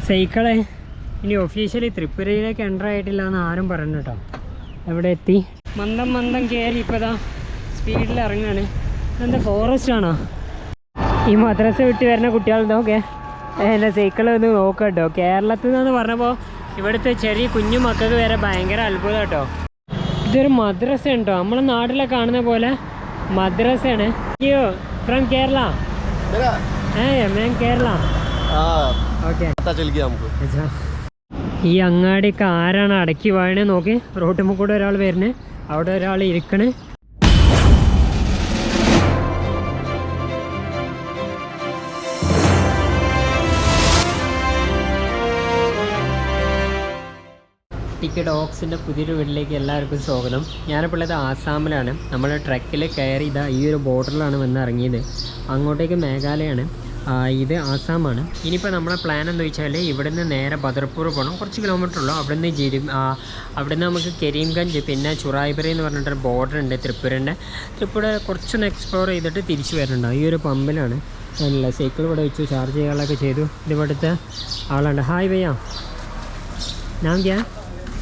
Cycle ഇനി officially ത്രിപുരയിലേക്ക് enter ആയിട്ടില്ല എന്ന് ആരും പറഞ്ഞു കേട്ടോ. എവിടെ എത്തി? മന്ദം കയറി ഇപ്പോൾ ഇതാ സ്പീഡിൽ ഇറങ്ങാണ്. എന്താ ഫോറസ്റ്റ് ആണോ? ഈ മദ്രസ വിട്ട് വരുന്ന കുട്ടികളുണ്ടോക്കെ എൻ്റെ സൈക്കിൾ ഒന്ന് നോക്കാം കേട്ടോ. കേരളത്തിൽ നിന്ന് പറഞ്ഞപ്പോൾ ഇവിടുത്തെ ചെറിയ കുഞ്ഞു മക്കൾക്ക് വരെ ഭയങ്കര അത്ഭുതം കേട്ടോ. ഇതൊരു മദ്രസ ഉണ്ടോ? നമ്മളെ നാട്ടിലെ കാണുന്ന പോലെ മദ്രസയാണ്. അയ്യോ ഫ്രം കേരള? ഞാൻ കേരള. ഓക്കെ. ഈ അങ്ങാടിയൊക്കെ ആരാണ് അടക്കി വാഴണേ നോക്കി. റോട്ടുമ്മ കൂടെ ഒരാൾ വരുന്നത്, അവിടെ ഒരാൾ ഇരിക്കണേ. ടിക്കറ്റ് ഡോഗ്സിൻ്റെ പുതിയൊരു വീട്ടിലേക്ക് എല്ലാവർക്കും സ്വാഗതം. ഞാനിപ്പോൾ ഉള്ളത് ആസാമിലാണ്. നമ്മൾ ട്രക്കിൽ കയറി ഇതാ ഈ ഒരു ബോർഡറിലാണ് വന്ന് ഇറങ്ങിയത്. അങ്ങോട്ടേക്ക് മേഘാലയാണ്, ഇത് ആസാമാണ്. ഇനിയിപ്പോൾ നമ്മുടെ പ്ലാൻ എന്താ വെച്ചാൽ ഇവിടുന്ന് നേരെ ബദർപൂർ പോകണം. കുറച്ച് കിലോമീറ്റർ ഉള്ളൂ. അവിടുന്ന് നമുക്ക് കരീംഗഞ്ച് പിന്നെ ചുറായിബറി എന്ന് പറഞ്ഞിട്ടൊരു ബോർഡർ ഉണ്ട് ത്രിപുര കുറച്ചൊന്ന് എക്സ്പ്ലോർ ചെയ്തിട്ട് തിരിച്ചു വരണുണ്ടാവും. ഈ ഒരു പമ്പിലാണ് അല്ല സൈക്കിൾ ഇവിടെ വെച്ചു, ചാർജ് ചെയ്യാനൊക്കെ ചെയ്തു. ഇതിവിടുത്തെ ആളുണ്ട്. ഹായ് ഭയ്യ, ഞാൻ ക്യാ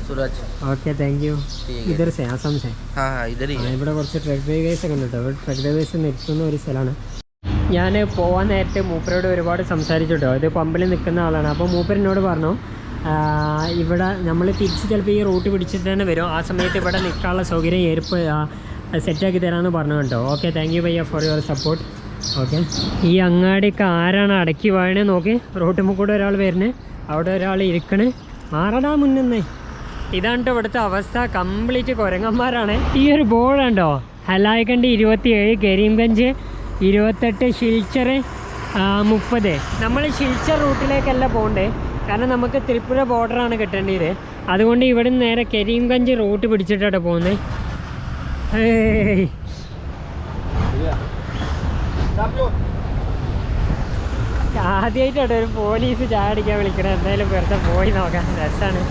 सूरज. Okay thank you. इधर से आसाम से? हाँ इधर ही. ഇവിടെ കുറച്ച് ട്രക്ക് ഡ്രൈവേഴ്സ് ഒക്കെ ഉണ്ട് കേട്ടോ. ഇവിടെ ട്രക്ക് ഡ്രൈവേഴ്സ് നിർത്തുന്ന ഒരു സ്ഥലമാണ്. ഞാൻ പോകാൻ നേരത്തെ മൂപ്പരോട് ഒരുപാട് സംസാരിച്ചു കേട്ടോ. ഇത് പമ്പിൽ നിൽക്കുന്ന ആളാണ്. അപ്പോൾ മൂപ്പരിനോട് പറഞ്ഞു ഇവിടെ നമ്മൾ തിരിച്ച് ചിലപ്പോൾ ഈ റൂട്ട് പിടിച്ചിട്ട് തന്നെ വരും. ആ സമയത്ത് ഇവിടെ നിൽക്കാനുള്ള സൗകര്യം സെറ്റാക്കി തരാമെന്ന് പറഞ്ഞു കേട്ടോ. Okay thank you bhaiya for your support. Okay. ഈ അങ്ങാടിയൊക്കെ ആരാണ് അടക്കി വാഴണേ നോക്കി. റോട്ടുമ്മ കൂടെ ഒരാൾ വരുന്നത്, അവിടെ ഒരാൾ ഇരിക്കണേ. മാറടാ മുന്നേ. ഇതാണ് ഇവിടുത്തെ അവസ്ഥ. കംപ്ലീറ്റ് കുരങ്ങന്മാരാണ്. ഈ ഒരു ബോർഡുണ്ടോ, ഹലായ്ക്കണ്ടി 27, കരീംഗഞ്ച് 28, ഷിൽച്ചർ 30. നമ്മൾ ഷിൽച്ചർ റൂട്ടിലേക്കല്ല പോകണ്ടേ, കാരണം നമുക്ക് ത്രിപുര ബോർഡറാണ് കിട്ടേണ്ടത്. അതുകൊണ്ട് ഇവിടെ നിന്ന് നേരെ കരീംഗഞ്ച് റൂട്ട് പിടിച്ചിട്ടാണ് പോകുന്നത്. ആദ്യമായിട്ടാണ് ഒരു പോലീസ് ചായ അടിക്കാൻ വിളിക്കണത്. എന്തായാലും വെറുതെ പോയി നോക്കാം, രസമാണ്.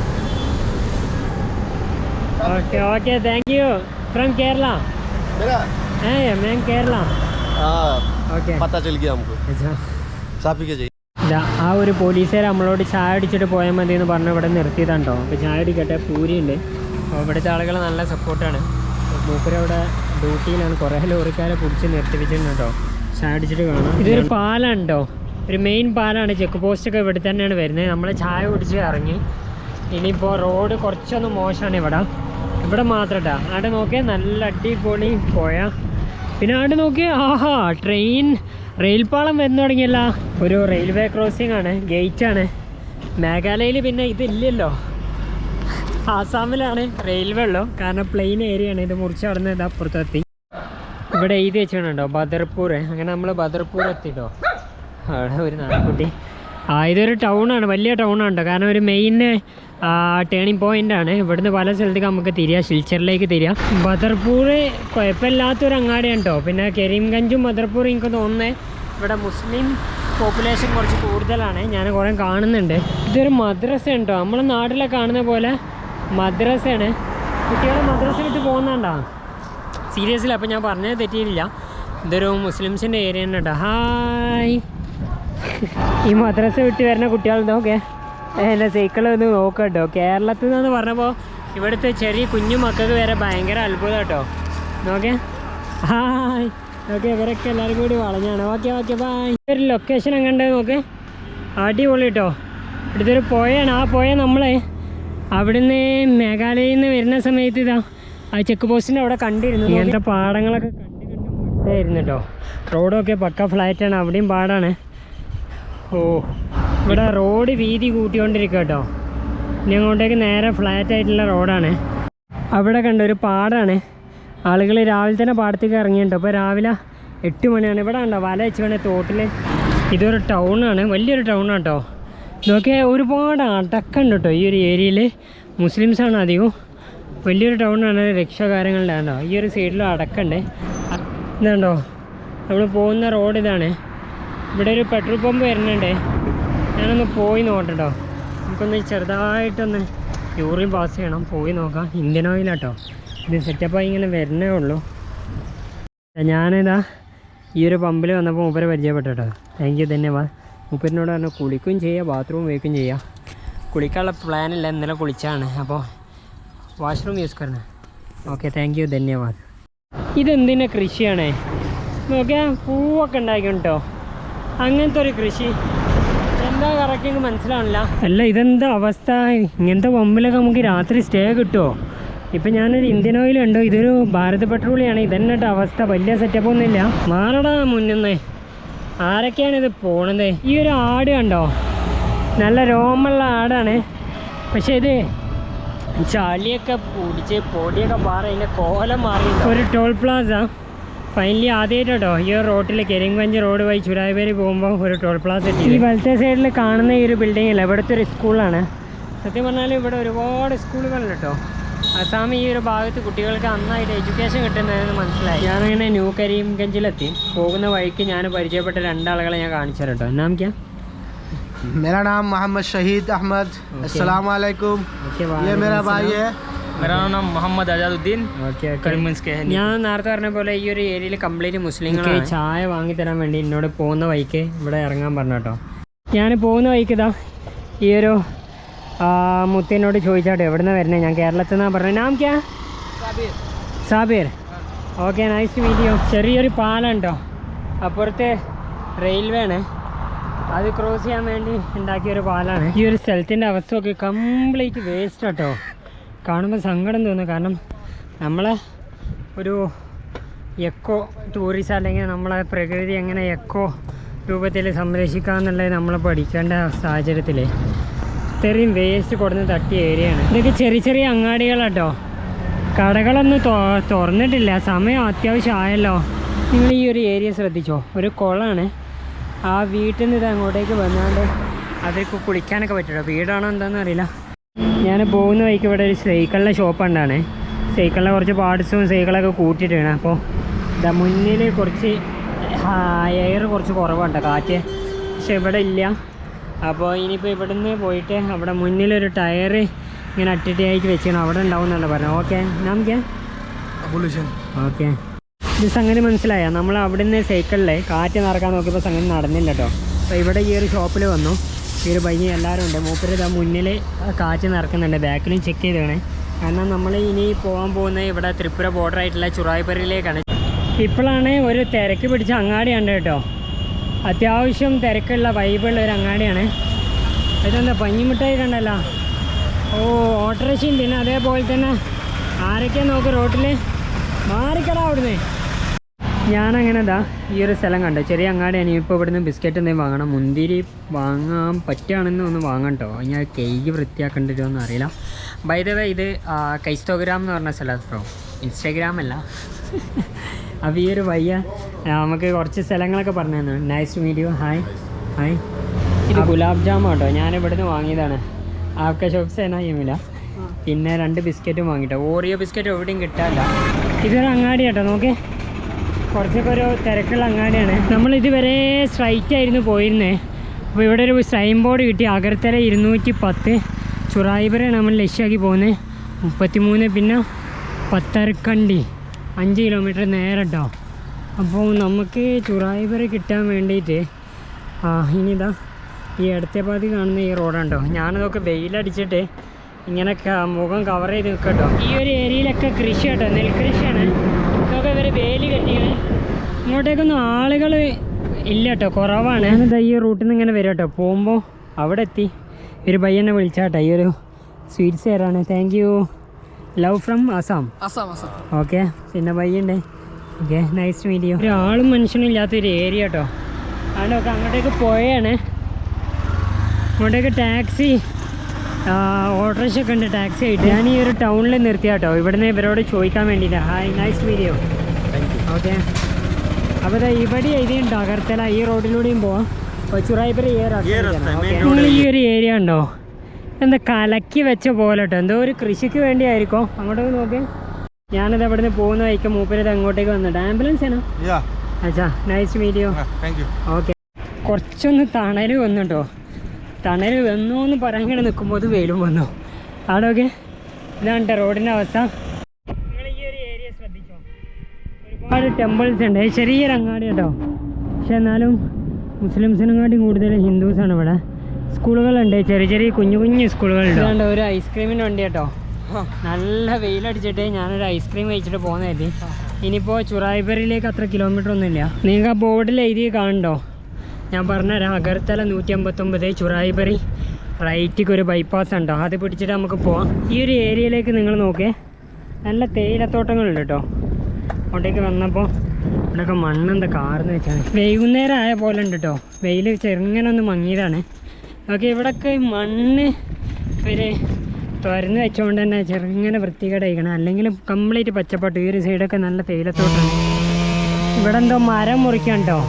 Okay okay thank you. From Kerala? मैं केरला. ओके पता चल गया हमको. अच्छा साफी के चाहिए. ആ ഒരു പോലീസുകാർ നമ്മളോട് ചായ അടിച്ചിട്ട് പോയാൽ മതി എന്ന് പറഞ്ഞ് ഇവിടെ നിർത്തിയതാണ് കേട്ടോ. അപ്പോൾ ചായ അടിക്കട്ടെ, പൂരിയുണ്ട്. അപ്പോൾ ഇവിടുത്തെ ആളുകൾ നല്ല സപ്പോർട്ടാണ്. മൂപ്പരവിടെ ഡ്യൂട്ടിയിലാണ്. കുറേ ലോറിക്കാരെ പിടിച്ച് നിർത്തിപ്പിച്ചിട്ടുണ്ട് കേട്ടോ. ചായ അടിച്ചിട്ട് കാണാം. ഇതൊരു പാലാണ് കേട്ടോ, ഒരു മെയിൻ പാലാണ്. ചെക്ക് പോസ്റ്റൊക്കെ ഇവിടെ തന്നെയാണ് വരുന്നത്. നമ്മൾ ചായ കുടിച്ച് ഇറങ്ങി. ഇനിയിപ്പോൾ റോഡ് കുറച്ചൊന്ന് മോശമാണ് ഇവിടെ മാത്രം കേട്ടോ. അവിടെ നോക്കിയാൽ നല്ല അടിപൊളി പോയ. പിന്നെ അവിടെ നോക്കിയാൽ ആഹാ റെയിൽ പാളം വന്നു തുടങ്ങിയല്ല. ഒരു റെയിൽവേ ക്രോസിംഗ് ആണ്, ഗേറ്റാണ്. മേഘാലയയിൽ പിന്നെ ഇതില്ലല്ലോ. ആസാമിലാണ് റെയിൽവേ ഉള്ളൂ, കാരണം പ്ലെയിൻ ഏരിയയാണ്. ഇത് മുറിച്ച് അവിടെ ഇത് അപ്പുറത്തെത്തി. ഇവിടെ എഴുതി വെച്ചിട്ടുണ്ടോ ബദർപൂർ. അങ്ങനെ നമ്മൾ ബദർപൂർ എത്തിട്ടോ. അവിടെ ഒരു നാൽക്കുട്ടി. ഇതൊരു ടൗണാണ്, വലിയ ടൗണാണ് കേട്ടോ. കാരണം ഒരു മെയിൻ ടേണിംഗ് പോയിൻ്റാണ്. ഇവിടുന്ന് പല സ്ഥലത്തേക്ക് നമുക്ക് തിരിയാം, ഷിൽച്ചറിലേക്ക് തിരിയാം. ബദർപൂർ കുഴപ്പമില്ലാത്തൊരു അങ്ങാടിയാണ് കേട്ടോ. പിന്നെ കരീംഗഞ്ചും ബദർപൂർ എനിക്ക് തോന്നുന്നത് ഇവിടെ മുസ്ലിം പോപ്പുലേഷൻ കുറച്ച് കൂടുതലാണ്. ഞാൻ കുറേ കാണുന്നുണ്ട്. ഇതൊരു മദ്രസ ഉണ്ടോ, നമ്മളെ നാട്ടിലെ കാണുന്ന പോലെ മദ്രസയാണ്. കുട്ടികൾ മദ്രസ വിട്ട് പോകുന്നുണ്ടോ? സീരിയസ്ലി. അപ്പോൾ ഞാൻ പറഞ്ഞത് തെറ്റിയില്ല, ഇതൊരു മുസ്ലിംസിൻ്റെ ഏരിയ തന്നെ കേട്ടോ. ഹായ്. ഈ മദ്രസ വിട്ട് വരുന്ന കുട്ടികളുണ്ടോക്കെ എൻ്റെ സൈക്കിൾ ഒന്ന് നോക്കാം കേട്ടോ. കേരളത്തിൽ നിന്ന് പറഞ്ഞപ്പോൾ ഇവിടുത്തെ ചെറിയ കുഞ്ഞു മക്കൾക്ക് വരെ ഭയങ്കര അത്ഭുതം കേട്ടോ. നോക്കേ ഹായ്. ഓക്കെ ഇവരൊക്കെ എല്ലാവരും കൂടി വളഞ്ഞാണ്. Okay bye. ഒരു ലൊക്കേഷൻ എങ്ങനെ നോക്ക്, അടിപൊളി കേട്ടോ. ഇവിടുത്തൊരു പുഴയാണ്. ആ പുഴ നമ്മൾ അവിടുന്ന് മേഘാലയയിൽ നിന്ന് വരുന്ന സമയത്ത് ഇതാ ആ ചെക്ക് പോസ്റ്റിൻ്റെ അവിടെ കണ്ടിരുന്നു. ഇങ്ങനത്തെ പാടങ്ങളൊക്കെ കണ്ടായിരുന്നു കേട്ടോ. റോഡൊക്കെ പക്ക ഫ്ലാറ്റാണ്, അവിടെയും പാടാണ്. ഇവിടെ റോഡ് വീതി കൂട്ടിക്കൊണ്ടിരിക്കുക കേട്ടോ. ഇനി അങ്ങോട്ടേക്ക് നേരെ ഫ്ലാറ്റ് ആയിട്ടുള്ള റോഡാണ്. അവിടെ കണ്ട ഒരു പാടാണ്. ആളുകൾ രാവിലെ തന്നെ പാടത്തേക്ക് ഇറങ്ങിയിട്ടുണ്ടോ. അപ്പോൾ രാവിലെ 8 മണിയാണ്. ഇവിടെ ഉണ്ടോ വല വെച്ച് വേണേൽ തോട്ടിൽ. ഇതൊരു ടൗണാണ്, വലിയൊരു ടൗണാണ് കേട്ടോ. ഇതൊക്കെ ഒരുപാട് അടക്കമുണ്ട് കേട്ടോ ഈ ഒരു ഏരിയയിൽ. മുസ്ലിംസാണ് അധികവും. വലിയൊരു ടൗണാണ്. രക്ഷാകാര്യങ്ങളുടെ ഉണ്ടോ ഈ ഒരു സൈഡിലും അടക്കമുണ്ട്. ഇതുണ്ടോ നമ്മൾ പോകുന്ന റോഡ് ഇതാണ്. ഇവിടെ ഒരു പെട്രോൾ പമ്പ് വരുന്നുണ്ട്. ഞാനൊന്ന് പോയി നോക്കട്ടോ. നമുക്കൊന്ന് ചെറുതായിട്ടൊന്ന് യൂറിൻ പാസ് ചെയ്യണം, പോയി നോക്കാം. ഇന്ത്യൻ ഓയിലാട്ടോ ഇത്. സെറ്റപ്പായി ഇങ്ങനെ വരുന്നേ ഉള്ളൂ. ഞാനിതാ ഈ ഒരു പമ്പിൽ വന്നപ്പോൾ മൂപ്പരെ പരിചയപ്പെട്ടു കേട്ടോ. Thank you, ധന്യവാദ്. മൂപ്പരിനോട് പറഞ്ഞു കുളിക്കുകയും ചെയ്യുക ബാത്റൂം ഉപയോഗിക്കുകയും ചെയ്യുക. കുളിക്കാനുള്ള പ്ലാനില്ല, ഇന്നലെ കുളിച്ചാണ്. അപ്പോൾ വാഷ്റൂം യൂസ് കരണം. ഓക്കെ, താങ്ക് യു, ധന്യവാദ്. ഇതെന്തിനാ കൃഷിയാണേ നോക്കിയാൽ പൂവൊക്കെ ഉണ്ടായിരിക്കും കേട്ടോ. അങ്ങനത്തെ ഒരു കൃഷി എന്താ കറക്റ്റ് എനിക്ക് മനസ്സിലാവില്ല. അല്ല ഇതെന്താ അവസ്ഥ? ഇങ്ങനത്തെ പമ്പിലൊക്കെ നമുക്ക് രാത്രി സ്റ്റേ കിട്ടുമോ? ഇപ്പം ഞാനൊരു ഇന്ത്യൻ ഓയിൽ ഉണ്ടോ, ഇതൊരു ഭാരത് പെട്രോളിയാണ്. ഇതന്നെ കേട്ടോ അവസ്ഥ, വലിയ സെറ്റപ്പ് ഒന്നുമില്ല. മാറടാ മുന്നേ. ആരൊക്കെയാണ് ഇത് പോണത്? ഈ ഒരു ആട് കണ്ടോ, നല്ല രോമുള്ള ആടാണ്. പക്ഷേ ഇത് ചളിയൊക്കെ പൊടിച്ച് പൊടിയൊക്കെ പാറ അതിൻ്റെ കോലം മാറി. ഒരു ടോൾ പ്ലാസ ഫൈനലി ആദ്യമായിട്ടോ ഈ റോട്ടിൽ കരിങ്കഞ്ച് റോഡ് വഴി ചുരായപേരി പോകുമ്പോൾ ഒരു ടോൾ പ്ലാസ എത്തി. ഈ വലത്തെ സൈഡിൽ കാണുന്ന ഈ ഒരു ബിൽഡിംഗ് അല്ല, ഇവിടുത്തെ ഒരു സ്കൂളാണ്. സത്യം പറഞ്ഞാൽ ഇവിടെ ഒരുപാട് സ്കൂളുകളുണ്ട് കേട്ടോ. അസാം ഈ ഒരു ഭാഗത്ത് കുട്ടികൾക്ക് നന്നായിട്ട് എഡ്യൂക്കേഷൻ കിട്ടുന്നതെന്ന് മനസ്സിലായി. ഞാനങ്ങനെ ന്യൂ കരീംഗഞ്ചിലെത്തി. പോകുന്ന വഴിക്ക് ഞാൻ പരിചയപ്പെട്ട രണ്ടാളുകളെ ഞാൻ കാണിച്ചു തരാം കേട്ടോ. എന്നാ നമുക്കാ? मेरा नाम मोहम्मद शहीद अहमद। अस्सलाम वालेकुम। ये मेरा भाई है। मेरा नाम मोहम्मद आजादुद्दीन करीमगंज के है। ഞാൻ നേരത്തെ പറഞ്ഞ പോലെ ഈ ഒരു ഏരിയയിൽ കംപ്ലീറ്റ് മുസ്ലിങ്ങളാണ്. ചായ വാങ്ങി തരാൻ വേണ്ടി എന്നോട് പോകുന്ന വഴിക്ക് ഇവിടെ ഇറങ്ങാൻ പറഞ്ഞു കേട്ടോ. ഞാൻ പോകുന്ന വഴിക്ക് ഇതാ ഈ ഒരു മുത്തിനോട് ചോദിച്ചാട്ടോ എവിടെ നിന്ന് വരുന്നത്. ഞാൻ കേരളത്തിൽ നിന്നാണ് പറഞ്ഞത്. നാം ക്യാ? Sabir. Okay, nice to meet you. ചെറിയൊരു പാലുണ്ടോ അപ്പുറത്തെ റെയിൽവേ ആണ്, അത് ക്രോസ് ചെയ്യാൻ വേണ്ടി ഉണ്ടാക്കിയൊരു പാലാണ്. ഈ ഒരു സ്ഥലത്തിൻ്റെ അവസ്ഥയൊക്കെ കംപ്ലീറ്റ് വേസ്റ്റ് കേട്ടോ. കാണുമ്പോൾ സങ്കടം തോന്നും. കാരണം നമ്മളെ ഒരു എക്കോ ടൂറിസം അല്ലെങ്കിൽ നമ്മളെ പ്രകൃതി എങ്ങനെ എക്കോ രൂപത്തിൽ സംരക്ഷിക്കാമെന്നുള്ളത് നമ്മൾ പഠിക്കേണ്ട സാഹചര്യത്തിൽ ഇത്രയും വേസ്റ്റ് കൊടുന്ന് തട്ടിയ ഏരിയയാണ്. ഇതൊക്കെ ചെറിയ ചെറിയ അങ്ങാടികളാട്ടോ. കടകളൊന്നും തുറന്നിട്ടില്ല. സമയം അത്യാവശ്യം ആയല്ലോ. നിങ്ങൾ ഈ ഒരു ഏരിയ ശ്രദ്ധിച്ചോ, ഒരു കുളമാണ്. ആ വീട്ടിൽ നിന്ന് ഇത് അങ്ങോട്ടേക്ക് വന്നാണ്ട് അതിലേക്ക് കുളിക്കാനൊക്കെ പറ്റുമോ? വീടാണോ എന്താണെന്ന് അറിയില്ല. ഞാൻ പോകുന്ന വഴിക്ക് ഇവിടെ ഒരു സൈക്കിളിൻ്റെ ഷോപ്പ് ഉണ്ടാണ്. സൈക്കിളിൻ്റെ കുറച്ച് പാർട്സും സൈക്കിളൊക്കെ കൂട്ടിയിട്ടാണ്. അപ്പോൾ ഇതാ മുന്നിൽ കുറച്ച് എയർ കുറച്ച് കുറവുണ്ട്, കാറ്റ്. പക്ഷെ ഇവിടെ ഇല്ല. അപ്പോൾ ഇനിയിപ്പോൾ ഇവിടെ നിന്ന് പോയിട്ട് അവിടെ മുന്നിലൊരു ടയർ ഇങ്ങനെ അട്ടിട്ടായിട്ട് വെച്ചാണ്, അവിടെ ഉണ്ടാവും എന്നല്ല പറഞ്ഞു. ഓക്കെ, നമുക്ക് ഓക്കെ. ഇത് സംഗതി മനസ്സിലായോ? നമ്മൾ അവിടെ നിന്ന് സൈക്കിളിൽ കാറ്റ് നടക്കാൻ നോക്കിയപ്പോൾ സംഗതി നടന്നില്ല കേട്ടോ. അപ്പോൾ ഇവിടെ ഈ ഒരു ഷോപ്പിൽ വന്നു. ഈ ഒരു ഭംഗി എല്ലാവരും ഉണ്ട്. മൂപ്പര് ഇതാ മുന്നിൽ കാറ്റ് നടക്കുന്നുണ്ട്, ബാക്കിലും ചെക്ക് ചെയ്തതാണ്. കാരണം നമ്മൾ ഇനി പോകാൻ പോകുന്നത് ഇവിടെ ത്രിപുര ബോർഡറായിട്ടുള്ള ചുറായിപ്പറിയിലേക്കാണ്. ഇപ്പോഴാണ് ഒരു തിരക്ക് പിടിച്ച അങ്ങാടിയുണ്ട് കേട്ടോ. അത്യാവശ്യം തിരക്കുള്ള വൈബുള്ള ഒരു അങ്ങാടിയാണ്. ഇതെന്താ പഞ്ഞിമിഠായി കണ്ടല്ലോ. ഓ, ഓട്ടോറിക്ഷയും പിന്നെ അതേപോലെ തന്നെ ആരൊക്കെയാണ് നോക്ക് റോട്ടിൽ മാറിക്കടാ അവിടുന്ന്. ഞാനങ്ങനെ ഇതാ ഈ ഒരു സ്ഥലം കണ്ടു, ചെറിയ അങ്ങാടിയാണ്. ഇപ്പോൾ ഇവിടുന്ന് ബിസ്ക്കറ്റ് എന്തെങ്കിലും വാങ്ങണം. മുന്തിരി വാങ്ങാൻ പറ്റുകയാണെന്ന് ഒന്ന് വാങ്ങാം കേട്ടോ. ഞാൻ കേക്ക് വൃത്തിയാക്കേണ്ടി വരുമോ അറിയില്ല. ബൈ ദ വേ ഇത് കൈസ്തോഗ്രാം എന്ന് പറഞ്ഞ സ്ഥലം കേട്ടോ, ഇൻസ്റ്റാഗ്രാം അല്ല. അപ്പോൾ ഈ ഒരു വയ്യ നമുക്ക് കുറച്ച് സ്ഥലങ്ങളൊക്കെ പറഞ്ഞു തന്നു. Nice to meet you. Hi hi. ഇത് ഗുലാബ് ജാം കേട്ടോ, ഞാൻ ഇവിടുന്ന് വാങ്ങിയതാണ്. ആക്ക ഷോപ്സ് എന്നാ പിന്നെ 2 ബിസ്ക്കറ്റും വാങ്ങിട്ടോ. ഓറിയോ ബിസ്ക്കറ്റ് എവിടെയും കിട്ടാനില്ല. ഇതൊരു അങ്ങാടി കേട്ടോ, നോക്കേ കുറച്ചൊക്കെ ഒരു തിരക്കുള്ള അങ്ങാടിയാണ്. നമ്മൾ ഇതുവരെ സ്ട്രൈറ്റ് ആയിരുന്നു പോയിരുന്നത്. അപ്പോൾ ഇവിടെ ഒരു സൈൻ ബോർഡ് കിട്ടി, അഗർത്തല 210 ചുറായിപ്പറയാണ് നമ്മൾ ലക്ഷ്യമാക്കി പോകുന്നത്. 33 പിന്നെ പത്തരക്കണ്ടി 5 കിലോമീറ്റർ നേരെ കേട്ടോ. അപ്പോൾ നമുക്ക് ചുറായിപ്പറ കിട്ടാൻ വേണ്ടിയിട്ട് ഇനിതാ ഈ ഇടത്തെ പാതി കാണുന്ന ഈ റോഡുണ്ടോ. ഞാനതൊക്കെ വെയിലടിച്ചിട്ട് ഇങ്ങനെ മുഖം കവർ ചെയ്ത് നിൽക്കട്ടോ. ഈ ഒരു ഏരിയയിലൊക്കെ കൃഷി കേട്ടോ, നെൽകൃഷിയാണ്. ഇതൊക്കെ ഇവർ വേലി കെട്ടിയാണ്. ഇങ്ങോട്ടേക്കൊന്നും ആളുകൾ ഇല്ല കേട്ടോ, കുറവാണ്. ഞാനിതാ ഈ റൂട്ടിൽ നിന്ന് ഇങ്ങനെ വരും കേട്ടോ. പോകുമ്പോൾ അവിടെ എത്തി ഒരു പയ്യനെ വിളിച്ചാട്ടോ. ഈ ഒരു സ്വീറ്റ്സ് തരാണ്. Thank you. Love from Assam. Okay, പിന്നെ പയ്യുണ്ട്. Okay, nice to meet you. ഒരു ആളും മനുഷ്യനും ഇല്ലാത്തൊരു ഏരിയ കേട്ടോ. അതുകൊണ്ടൊക്കെ അങ്ങോട്ടേക്ക് പോയാണ്. അങ്ങോട്ടേക്ക് ടാക്സി ഓട്ടോറിക്ഷ ഒക്കെ ഉണ്ട്, ടാക്സി ആയിട്ട്. ഞാൻ ഈ ഒരു ടൗണിൽ നിർത്തിയ കേട്ടോ, ഇവിടുന്ന് ഇവരോട് ചോദിക്കാൻ വേണ്ടിയിട്ടാണ്. Hi, nice video. ഓക്കെ, അപ്പോൾ ഇവിടെ എഴുതിയുണ്ടോ അഗർത്തല. ഈ റോഡിലൂടെയും പോവാം. ചുറായിപ്പറ നിങ്ങൾ ഈ ഒരു ഏരിയ ഉണ്ടോ, എന്താ കലക്കി വെച്ച പോലെ കേട്ടോ. എന്തോ ഒരു കൃഷിക്ക് വേണ്ടിയായിരിക്കും. അങ്ങോട്ടേക്ക് നോക്കി. ഞാനിത് അവിടെ നിന്ന് പോകുന്ന വഴിക്ക് മൂപ്പരത് അങ്ങോട്ടേക്ക് വന്നിട്ട്. ആംബുലൻസ് ആണോ? അച്ഛാ, നൈസ് വീഡിയോ. ഓക്കെ, കുറച്ചൊന്ന് തണൽ വന്നു കേട്ടോ. തണൽ വന്നു എന്ന് പറയാൻ ഇങ്ങനെ നിൽക്കുമ്പോൾ വെയിലും വന്നു. അവിടെ ഓക്കെ, ഇതാണ് കേട്ടോ റോഡിൻ്റെ അവസ്ഥ. നിങ്ങൾ ഈ ഒരു ഏരിയ ശ്രദ്ധിച്ചോ, ഒരുപാട് ടെമ്പിൾസ് ഉണ്ട്. ചെറിയൊരു അങ്ങാടി കേട്ടോ, പക്ഷെ എന്നാലും മുസ്ലിംസിനെക്കാട്ടും കൂടുതൽ ഹിന്ദുസാണ് ഇവിടെ. സ്കൂളുകളുണ്ട്, ചെറിയ ചെറിയ കുഞ്ഞു കുഞ്ഞു സ്കൂളുകളുണ്ട്. ഒരു ഐസ്ക്രീമിൻ്റെ വണ്ടി കേട്ടോ. നല്ല വെയിലടിച്ചിട്ട് ഞാനൊരു ഐസ്ക്രീം കഴിച്ചിട്ട് പോകുന്നതായിട്ട്. ഇനിയിപ്പോൾ ചുറായിബറിയിലേക്ക് അത്ര കിലോമീറ്റർ ഒന്നുമില്ല. നിങ്ങൾക്ക് ആ ബോർഡിൽ എഴുതി കാണണ്ടോ? ഞാൻ പറഞ്ഞുതരാം. അഗർത്തല 159, ചുറായിബറി റൈറ്റിക്ക് ഒരു ബൈപ്പാസ് ഉണ്ടോ, അത് പിടിച്ചിട്ട് നമുക്ക് പോവാം. ഈ ഒരു ഏരിയയിലേക്ക് നിങ്ങൾ നോക്കേ, നല്ല തേയിലത്തോട്ടങ്ങളുണ്ട് കേട്ടോ. അങ്ങോട്ടേക്ക് വന്നപ്പോൾ ഇവിടെയൊക്കെ മണ്ണെന്താ കാർന്ന് വെച്ചാണ്. വൈകുന്നേരം ആയ പോലെ ഉണ്ട് കേട്ടോ. വെയിൽ ചെറുങ്ങനെ ഒന്ന് മങ്ങിയതാണ്. ഓക്കെ, ഇവിടെയൊക്കെ മണ്ണ് ഒരു തുറന്ന് വെച്ചുകൊണ്ട് തന്നെ ചെറുങ്ങനെ വൃത്തികേടായിക്കണം. അല്ലെങ്കിൽ കംപ്ലീറ്റ് പച്ചപ്പാട്ട്. ഈ ഒരു സൈഡൊക്കെ നല്ല തേയിലത്തോട്ടമാണ്. ഇവിടെ എന്തോ മരം മുറിക്കാൻ കേട്ടോ.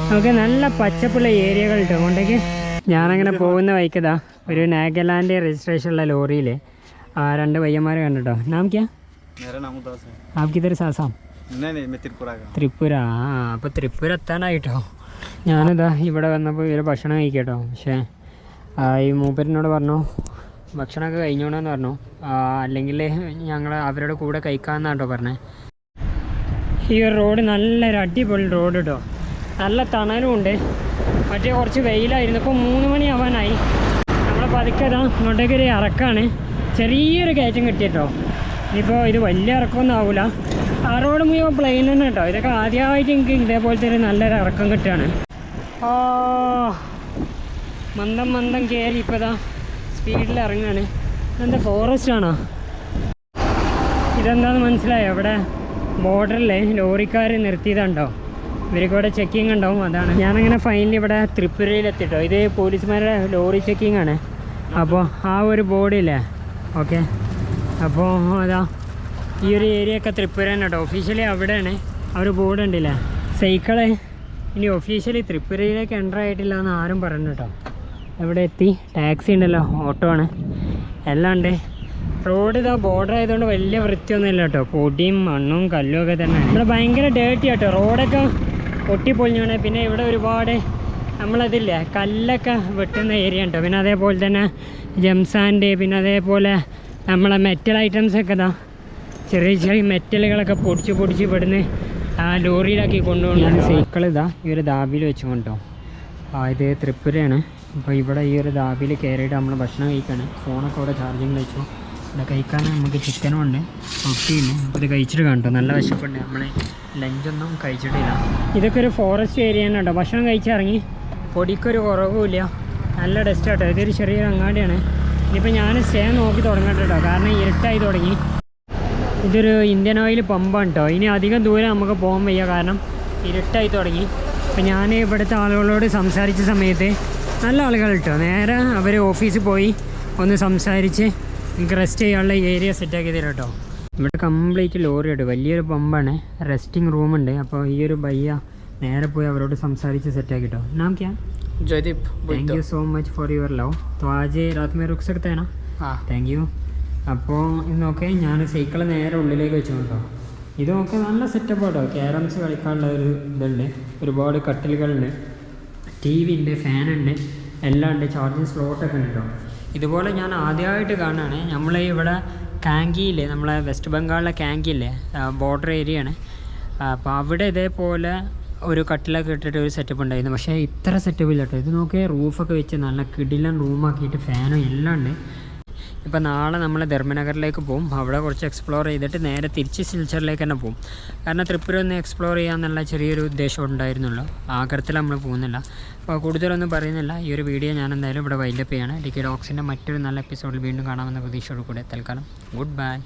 നമുക്ക് നല്ല പച്ചപ്പുള്ള ഏരിയകൾ കേട്ടോ. അതുകൊണ്ടേക്ക് ഞാനങ്ങനെ പോകുന്ന വഴിക്കതാ ഒരു നാഗാലാൻഡ് രജിസ്ട്രേഷനുള്ള ലോറിയിൽ 2 പയ്യന്മാരെ കണ്ടിട്ടോ. നാം ക്യാ? ആപ്കിതൊരു സാസാം ത്രിപുര. അപ്പോൾ ത്രിപുര എത്താനായിട്ടോ. ഞാനിതാ ഇവിടെ വന്നപ്പോൾ ഇവർ ഭക്ഷണം കഴിക്കട്ടോ. പക്ഷേ ഈ മൂപ്പരിനോട് പറഞ്ഞു ഭക്ഷണമൊക്കെ കഴിഞ്ഞോണെന്ന് പറഞ്ഞു. അല്ലെങ്കിൽ ഞങ്ങൾ അവരുടെ കൂടെ കഴിക്കാമെന്നാണ് കേട്ടോ പറഞ്ഞത്. ഈ ഒരു റോഡ് നല്ലൊരു അടിപൊളി റോഡ് കേട്ടോ. നല്ല തണലും ഉണ്ട്. മറ്റേ കുറച്ച് വെയിലായിരുന്നു. ഇപ്പോൾ 3 മണിയാവാനായി. നമ്മളെ പതുക്കതാ ഇങ്ങോട്ടേക്കൊരു ഇറക്കാണ്. ചെറിയൊരു കയറ്റം കിട്ടിയിട്ടോ. ഇനിയിപ്പോൾ ഇത് വലിയ ഇറക്കമൊന്നും ആവില്ല. ആ റോഡ് മുഴുവൻ പ്ലെയിൻ തന്നെ കേട്ടോ. ഇതൊക്കെ ആദ്യമായിട്ട് എനിക്ക് ഇതേപോലത്തെ ഒരു നല്ലൊരു ഇറക്കം കിട്ടുകയാണ്. മന്ദം മന്ദം കയറി ഇപ്പോൾ ഇതാ സ്പീഡിൽ ഇറങ്ങുകയാണ്. ഇതെന്താ ഫോറസ്റ്റ് ആണോ? ഇതെന്താണെന്ന് മനസ്സിലായോ? ഇവിടെ ബോർഡറിൽ ലോറിക്കാർ നിർത്തിയതുണ്ടോ. ഇവർക്ക് ഇവിടെ ചെക്കിങ് ഉണ്ടാവും. അതാണ് ഞാനങ്ങനെ ഫൈനലി ഇവിടെ ത്രിപുരയിലെത്തിട്ടോ. ഇത് പോലീസുമാരുടെ ലോറി ചെക്കിങ് ആണ്. അപ്പോൾ ആ ഒരു ബോർഡില്ലേ. ഓക്കെ, അപ്പോൾ അതാ ഈ ഒരു ഏരിയ ഒക്കെ ത്രിപുര തന്നെ കേട്ടോ. ഒഫീഷ്യലി അവിടെയാണ് ആ ഒരു ബോർഡ് ഉണ്ടല്ലേ. സൈക്കിള് ഇനി ഒഫീഷ്യലി ത്രിപുരയിലേക്ക് എൻ്റർ ആയിട്ടില്ല എന്ന് ആരും പറഞ്ഞു കേട്ടോ. എവിടെ എത്തി? ടാക്സി ഉണ്ടല്ലോ, ഓട്ടോ ആണ്, എല്ലാം ഉണ്ട്. റോഡ് ഇതാ ബോർഡർ ആയതുകൊണ്ട് വലിയ വൃത്തിയൊന്നുമില്ല കേട്ടോ. പൊടിയും മണ്ണും കല്ലും ഒക്കെ തന്നെയാണ്. ഇവിടെ ഭയങ്കര ഡേർട്ടി കേട്ടോ. റോഡൊക്കെ പൊട്ടിപ്പൊളിഞ്ഞാണ്. പിന്നെ ഇവിടെ ഒരുപാട് നമ്മളതില്ലേ കല്ലൊക്കെ വെട്ടുന്ന ഏരിയ ഉണ്ടോ. പിന്നെ അതേപോലെ തന്നെ ജംസാൻഡ്, പിന്നെ അതേപോലെ നമ്മളെ മെറ്റൽ ഐറ്റംസൊക്കെ ഇതാ ചെറിയ ചെറിയ മെറ്റലുകളൊക്കെ പൊടിച്ച് ഇവിടുന്ന് ലോറിയിലാക്കി കൊണ്ടുപോകുന്നു. സൈക്കിൾ ഇതാ ഈ ഒരു ദാബിയിൽ വെച്ച് കൊണ്ടോ. ഇത് ത്രിപുരയാണ്. അപ്പോൾ ഇവിടെ ഈ ഒരു ദാബിയിൽ കയറിയിട്ട് നമ്മൾ ഭക്ഷണം കഴിക്കുകയാണ്. ഫോണൊക്കെ ഇവിടെ ചാർജിങ് വെച്ചു. ഇവിടെ കഴിക്കാൻ നമുക്ക് ചിക്കനും ഉണ്ട്, റൊട്ടിയില്ല. അപ്പോൾ ഇത് കഴിച്ചിട്ട് കണ്ടോ, നല്ല വിശപ്പുണ്ട്. നമ്മൾ ലഞ്ചൊന്നും കഴിച്ചിട്ടില്ല. ഇതൊക്കെ ഒരു ഫോറസ്റ്റ് ഏരിയയാണ് കേട്ടോ. ഭക്ഷണം കഴിച്ചിറങ്ങി, പൊടിക്കൊരു കുറവുമില്ല, നല്ല ഡസ്റ്റ് കേട്ടോ. ഇതൊരു ചെറിയൊരു അങ്ങാടിയാണ്. ഇനിയിപ്പോൾ ഞാൻ സ്റ്റേ നോക്കി തുടങ്ങട്ടെ കേട്ടോ, കാരണം ഇരുട്ടായി തുടങ്ങി. ഇതൊരു ഇന്ത്യൻ ഓയിൽ പമ്പാണ് കേട്ടോ. ഇനി അധികം ദൂരം നമുക്ക് പോകാൻ വയ്യ, കാരണം ഇരുട്ടായി തുടങ്ങി. അപ്പോൾ ഞാൻ ഇവിടുത്തെ ആളുകളോട് സംസാരിച്ച സമയത്ത് നല്ല ആളുകൾ കേട്ടോ. നേരെ അവർ ഓഫീസിൽ പോയി ഒന്ന് സംസാരിച്ച് എനിക്ക് റെസ്റ്റ് ചെയ്യാനുള്ള ഏരിയ സെറ്റാക്കി തരാം കേട്ടോ. ഇവിടെ കംപ്ലീറ്റ് ലോറി കേട്ടോ. വലിയൊരു പമ്പാണ്, റെസ്റ്റിംഗ് റൂമുണ്ട്. അപ്പോൾ ഈ ഒരു ഭയ്യ നേരെ പോയി അവരോട് സംസാരിച്ച് സെറ്റാക്കി കേട്ടോ. നാം ക്യാ? Jaideep. Thank you so much for your love. तो आज रात में रुक सकते हैं ना? हाँ, താങ്ക് യു. അപ്പോൾ ഇന്നൊക്കെ ഞാൻ സൈക്കിൾ നേരെ ഉള്ളിലേക്ക് വെച്ചു കേട്ടോ. ഇതൊക്കെ നല്ല സെറ്റപ്പ് കേട്ടോ. ക്യാരംസ് കളിക്കാനുള്ള ഒരു ഇതുണ്ട്, ഒരുപാട് കട്ടിലുകളുണ്ട്, ടി വി ഉണ്ട്, ഫാനുണ്ട്, എല്ലാം ഉണ്ട്, ചാർജിങ് സ്ലോട്ടൊക്കെ ഉണ്ട് കേട്ടോ. ഇതുപോലെ ഞാൻ ആദ്യമായിട്ട് കാണുകയാണ്. നമ്മൾ ഇവിടെ കാങ്കിയില്ലേ, നമ്മളെ വെസ്റ്റ് ബംഗാളിലെ കാങ്കിയില്ലേ, ബോർഡർ ഏരിയയാണ്. അപ്പോൾ അവിടെ ഇതേപോലെ ഒരു കട്ടിലൊക്കെ ഇട്ടിട്ട് ഒരു സെറ്റപ്പ് ഉണ്ടായിരുന്നു. പക്ഷേ ഇത്ര സെറ്റപ്പ് ഇല്ല കേട്ടോ. ഇത് നോക്കിയാൽ റൂഫൊക്കെ വെച്ച് നല്ല കിടിലൻ റൂമാക്കിയിട്ട് ഫാനും എല്ലാം ഉണ്ട്. ഇപ്പോൾ നാളെ നമ്മൾ ധർമ്മനഗറിലേക്ക് പോകും. അവിടെ കുറച്ച് എക്സ്പ്ലോർ ചെയ്തിട്ട് നേരെ തിരിച്ച് സിൽച്ചറിലേക്ക് തന്നെ പോകും. കാരണം ത്രിപുര ഒന്ന് എക്സ്പ്ലോർ ചെയ്യാമെന്നുള്ള ചെറിയൊരു ഉദ്ദേശം ഉണ്ടായിരുന്നുള്ളൂ. ആഗ്രഹത്തിൽ നമ്മൾ പോകുന്നില്ല. അപ്പോൾ കൂടുതലൊന്നും പറയുന്നില്ല. ഈ ഒരു വീഡിയോ ഞാൻ എന്തായാലും ഇവിടെ വൈൻഡപ്പ് ചെയ്യാണ്. ഡിക്കി ഡോക്സിൻ്റെ മറ്റൊരു നല്ല എപ്പിസോഡിൽ വീണ്ടും കാണാമെന്ന പ്രതീക്ഷയോട് കൂടെ തൽക്കാലം ഗുഡ് ബൈ.